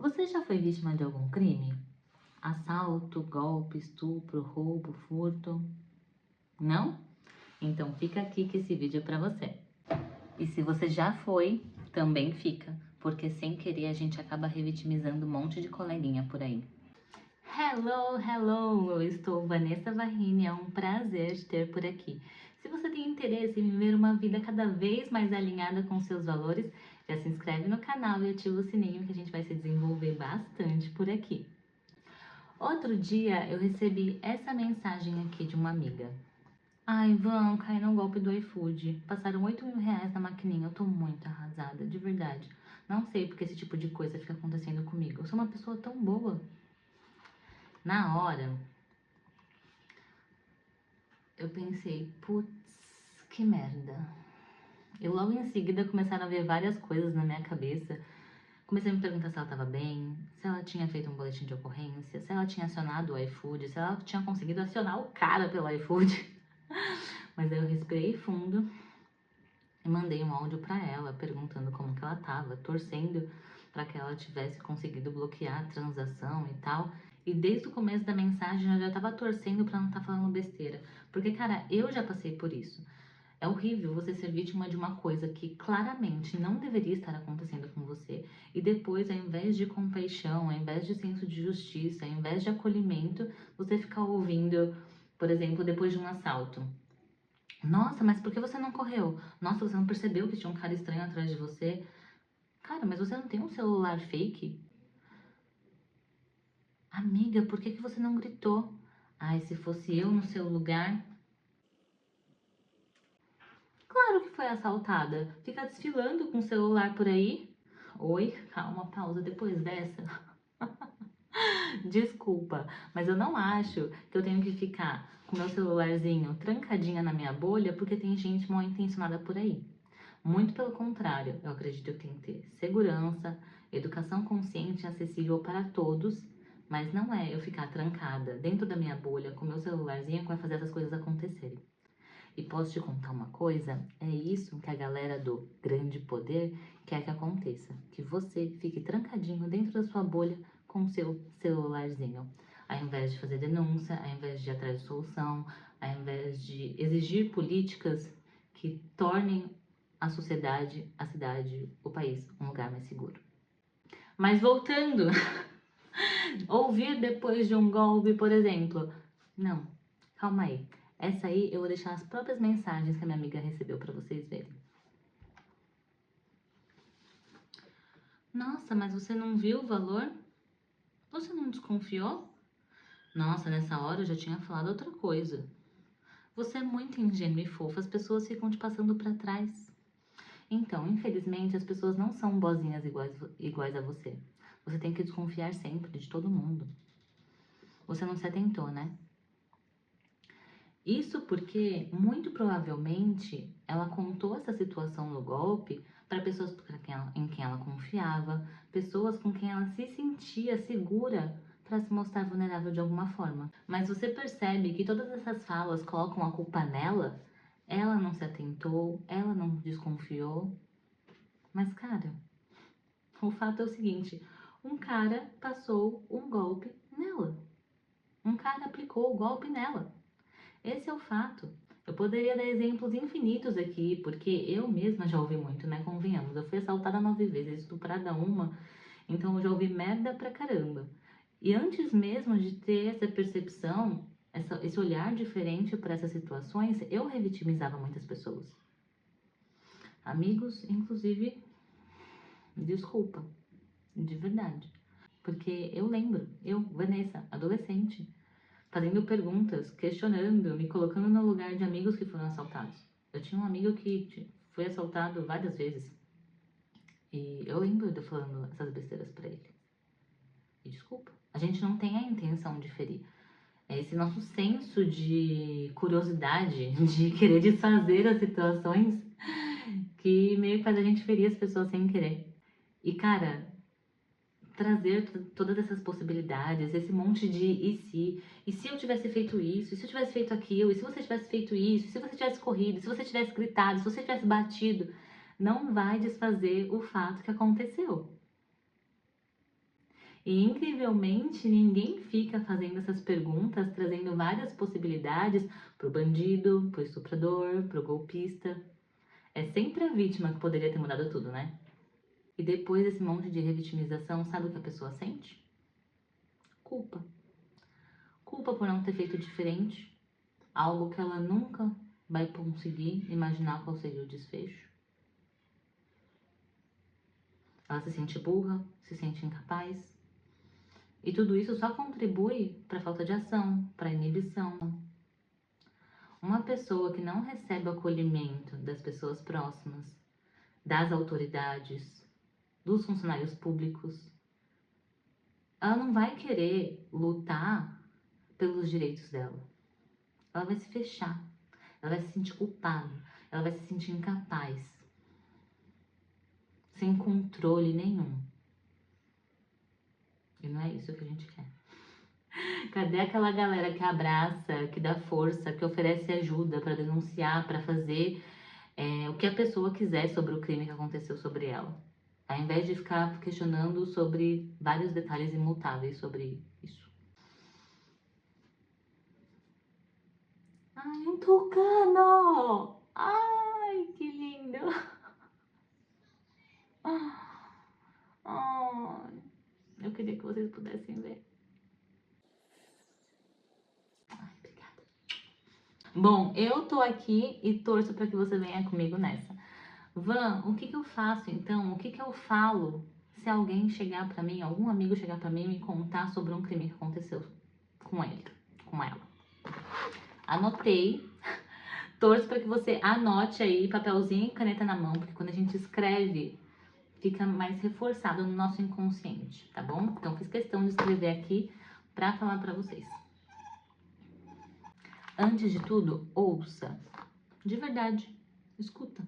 Você já foi vítima de algum crime? Assalto, golpe, estupro, roubo, furto? Não? Então fica aqui que esse vídeo é pra você. E se você já foi, também fica, porque sem querer a gente acaba revitimizando um monte de coleguinha por aí. Hello, hello! Eu estou Vanessa Varrini, é um prazer te ter por aqui. Se você tem interesse em viver uma vida cada vez mais alinhada com seus valores, já se inscreve no canal e ativa o sininho que a gente vai se desenvolver bastante por aqui. Outro dia eu recebi essa mensagem aqui de uma amiga. Ai, Van, caí no golpe do iFood. Passaram 8 mil reais na maquininha. Eu tô muito arrasada, de verdade. Não sei porque esse tipo de coisa fica acontecendo comigo. Eu sou uma pessoa tão boa. Na hora, eu pensei, putz, que merda. E logo em seguida começaram a ver várias coisas na minha cabeça. Comecei a me perguntar se ela estava bem, se ela tinha feito um boletim de ocorrência, se ela tinha acionado o iFood, se ela tinha conseguido acionar o cara pelo iFood. Mas aí eu respirei fundo e mandei um áudio pra ela, perguntando como que ela tava, torcendo para que ela tivesse conseguido bloquear a transação e tal. E desde o começo da mensagem eu já tava torcendo pra não estar falando besteira. Porque, cara, eu já passei por isso. É horrível você ser vítima de uma coisa que claramente não deveria estar acontecendo com você e depois, ao invés de compaixão, ao invés de senso de justiça, ao invés de acolhimento, você ficar ouvindo, por exemplo, depois de um assalto. Nossa, mas por que você não correu? Nossa, você não percebeu que tinha um cara estranho atrás de você? Cara, mas você não tem um celular fake? Amiga, por que você não gritou? Ai, se fosse eu no seu lugar... Claro que foi assaltada. Fica desfilando com o celular por aí? Oi, calma, pausa depois dessa. Desculpa, mas eu não acho que eu tenho que ficar com meu celularzinho trancadinha na minha bolha porque tem gente mal intencionada por aí. Muito pelo contrário, eu acredito que tem que ter segurança, educação consciente e acessível para todos, mas não é eu ficar trancada dentro da minha bolha com meu celularzinho que vai fazer essas coisas acontecerem. E posso te contar uma coisa? É isso que a galera do grande poder quer que aconteça. Que você fique trancadinho dentro da sua bolha com o seu celularzinho. Ao invés de fazer denúncia, ao invés de ir atrás de solução, ao invés de exigir políticas que tornem a sociedade, a cidade, o país um lugar mais seguro. Mas voltando, ouvir depois de um golpe, por exemplo. Não, calma aí. Essa aí eu vou deixar as próprias mensagens que a minha amiga recebeu para vocês verem. Nossa, mas você não viu o valor? Você não desconfiou? Nossa, nessa hora eu já tinha falado outra coisa. Você é muito ingênuo e fofo, as pessoas ficam te passando para trás. Então, infelizmente, as pessoas não são boazinhas iguais a você. Você tem que desconfiar sempre de todo mundo. Você não se atentou, né? Isso porque, muito provavelmente, ela contou essa situação no golpe para pessoas em quem ela confiava, pessoas com quem ela se sentia segura para se mostrar vulnerável de alguma forma. Mas você percebe que todas essas falas colocam a culpa nela? Ela não se atentou, ela não desconfiou. Mas, cara, o fato é o seguinte: um cara passou um golpe nela. Um cara aplicou o golpe nela. Esse é o fato. Eu poderia dar exemplos infinitos aqui, porque eu mesma já ouvi muito, né? Convenhamos, eu fui assaltada 9 vezes, estuprada uma, então eu já ouvi merda pra caramba. E antes mesmo de ter essa percepção, esse olhar diferente para essas situações, eu revitimizava muitas pessoas. Amigos, inclusive, desculpa, de verdade. Porque eu lembro, eu, Vanessa, adolescente, fazendo perguntas, questionando, me colocando no lugar de amigos que foram assaltados. Eu tinha um amigo que foi assaltado várias vezes. E eu lembro de eu falando essas besteiras pra ele. E desculpa, a gente não tem a intenção de ferir. É esse nosso senso de curiosidade, de querer desfazer as situações, que meio que faz a gente ferir as pessoas sem querer. E cara, trazer todas essas possibilidades, esse monte de e se eu tivesse feito isso, e se eu tivesse feito aquilo, e se você tivesse feito isso, e se você tivesse corrido, e se você tivesse gritado, se você tivesse batido, não vai desfazer o fato que aconteceu. E incrivelmente ninguém fica fazendo essas perguntas, trazendo várias possibilidades pro bandido, pro estuprador, pro golpista. É sempre a vítima que poderia ter mudado tudo, né? E depois desse monte de revitimização, sabe o que a pessoa sente? Culpa. Culpa por não ter feito diferente, algo que ela nunca vai conseguir imaginar qual seria o desfecho. Ela se sente burra, se sente incapaz. E tudo isso só contribui para a falta de ação, para a inibição. Uma pessoa que não recebe o acolhimento das pessoas próximas, das autoridades, dos funcionários públicos, ela não vai querer lutar pelos direitos dela. Ela vai se fechar, ela vai se sentir culpada, ela vai se sentir incapaz, sem controle nenhum. E não é isso que a gente quer. Cadê aquela galera que abraça, que dá força, que oferece ajuda para denunciar, para fazer o que a pessoa quiser sobre o crime que aconteceu sobre ela? Ao invés de ficar questionando sobre vários detalhes imutáveis sobre isso. Ai, um tucano! Ai, que lindo! Ai, eu queria que vocês pudessem ver. Ai, obrigada. Bom, eu tô aqui e torço para que você venha comigo nessa. Van, o que eu faço então? O que eu falo se alguém chegar pra mim, algum amigo chegar pra mim e me contar sobre um crime que aconteceu com ele, com ela? Anotei. Torço para que você anote aí, papelzinho e caneta na mão, porque quando a gente escreve, fica mais reforçado no nosso inconsciente, tá bom? Então fiz questão de escrever aqui pra falar pra vocês. Antes de tudo, ouça. De verdade, escuta.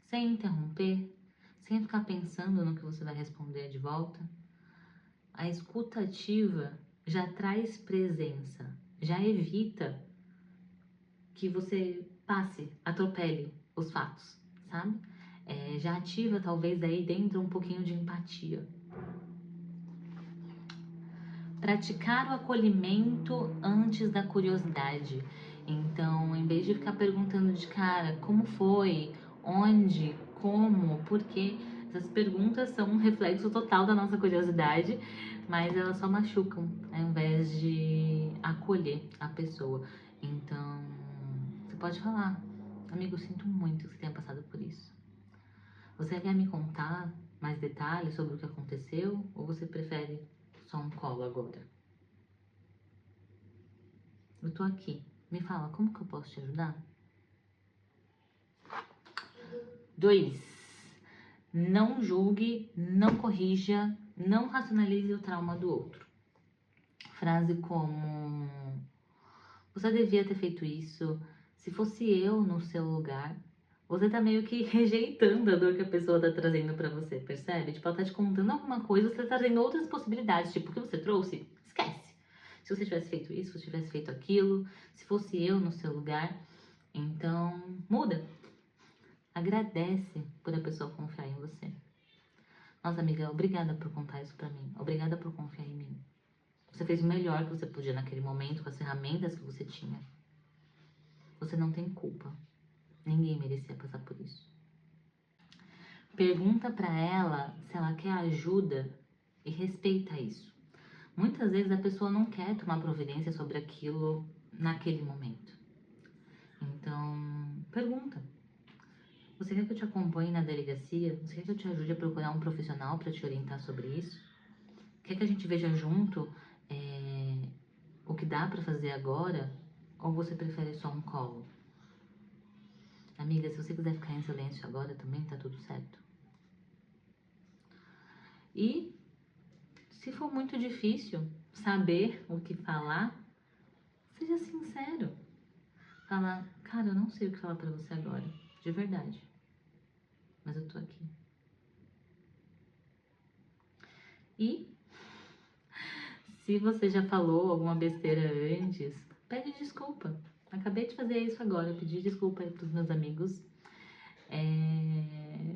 Sem interromper, sem ficar pensando no que você vai responder de volta. A escuta ativa já traz presença, já evita que você passe, atropele os fatos, sabe? Já ativa talvez aí dentro um pouquinho de empatia. Praticar o acolhimento antes da curiosidade. Então, em vez de ficar perguntando de cara como foi, onde, como, por quê, essas perguntas são um reflexo total da nossa curiosidade, mas elas só machucam, ao invés de acolher a pessoa. Então, você pode falar, amigo, eu sinto muito que você tenha passado por isso. Você quer me contar mais detalhes sobre o que aconteceu ou você prefere só um colo agora? Eu tô aqui. Me fala, como que eu posso te ajudar? 2. Não julgue, não corrija, não racionalize o trauma do outro. Frase como: você devia ter feito isso. Se fosse eu no seu lugar. Você tá meio que rejeitando a dor que a pessoa tá trazendo pra você, percebe? Tipo, ela tá te contando alguma coisa, você tá trazendo outras possibilidades. Tipo, o que você trouxe? Esquece. Se você tivesse feito isso, se você tivesse feito aquilo, se fosse eu no seu lugar. Então, muda. Agradece por a pessoa confiar em você. Nossa, amiga, obrigada por contar isso pra mim. Obrigada por confiar em mim. Você fez o melhor que você podia naquele momento, com as ferramentas que você tinha. Você não tem culpa. Ninguém merecia passar por isso. Pergunta pra ela se ela quer ajuda e respeita isso. Muitas vezes a pessoa não quer tomar providência sobre aquilo naquele momento. Então, pergunta. Você quer que eu te acompanhe na delegacia? Você quer que eu te ajude a procurar um profissional para te orientar sobre isso? Quer que a gente veja junto o que dá para fazer agora? Ou você prefere só um colo? Amiga, se você quiser ficar em silêncio agora também, tá tudo certo. E se for muito difícil saber o que falar, seja sincero. Fala, cara, eu não sei o que falar pra você agora, de verdade. Mas eu tô aqui. E se você já falou alguma besteira antes, pede desculpa. Acabei de fazer isso agora, eu pedi desculpa aí pros meus amigos.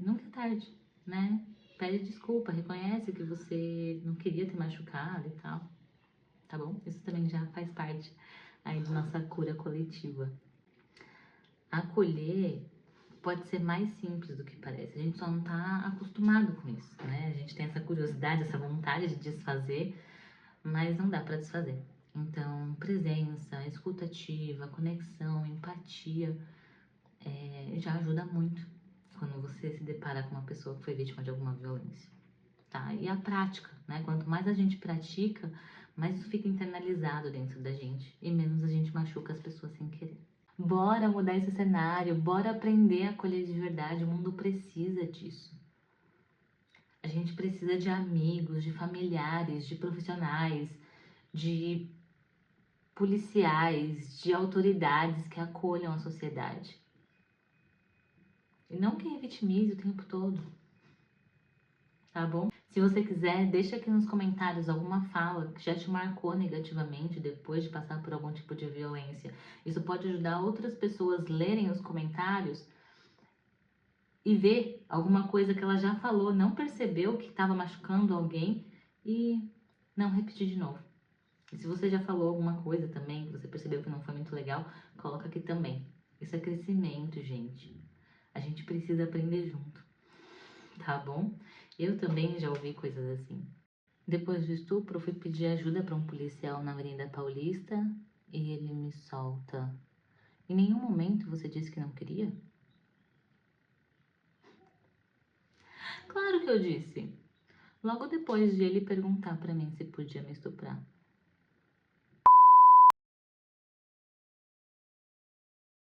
Nunca é tarde, né? pede desculpa, reconhece que você não queria ter machucado e tal, tá bom? Isso também já faz parte aí da nossa cura coletiva. Acolher pode ser mais simples do que parece. A gente só não tá acostumado com isso, né? A gente tem essa curiosidade, essa vontade de desfazer, mas não dá pra desfazer. Então, presença, escuta ativa, conexão, empatia, já ajuda muito quando você se depara com uma pessoa que foi vítima de alguma violência, tá? E a prática, né? Quanto mais a gente pratica, mais isso fica internalizado dentro da gente e menos a gente machuca as pessoas sem querer. Bora mudar esse cenário, bora aprender a acolher de verdade. O mundo precisa disso. A gente precisa de amigos, de familiares, de profissionais, de policiais, de autoridades que acolham a sociedade. E não quem vitimize o tempo todo, tá bom? Se você quiser, deixa aqui nos comentários alguma fala que já te marcou negativamente depois de passar por algum tipo de violência. Isso pode ajudar outras pessoas a lerem os comentários e ver alguma coisa que ela já falou, não percebeu que estava machucando alguém e não repetir de novo. E se você já falou alguma coisa também, que você percebeu que não foi muito legal, coloca aqui também. Isso é crescimento, gente. A gente precisa aprender junto, tá bom? Eu também já ouvi coisas assim. Depois do estupro, eu fui pedir ajuda para um policial na Avenida Paulista e ele me solta. Em nenhum momento você disse que não queria? Claro que eu disse. Logo depois de ele perguntar pra mim se podia me estuprar.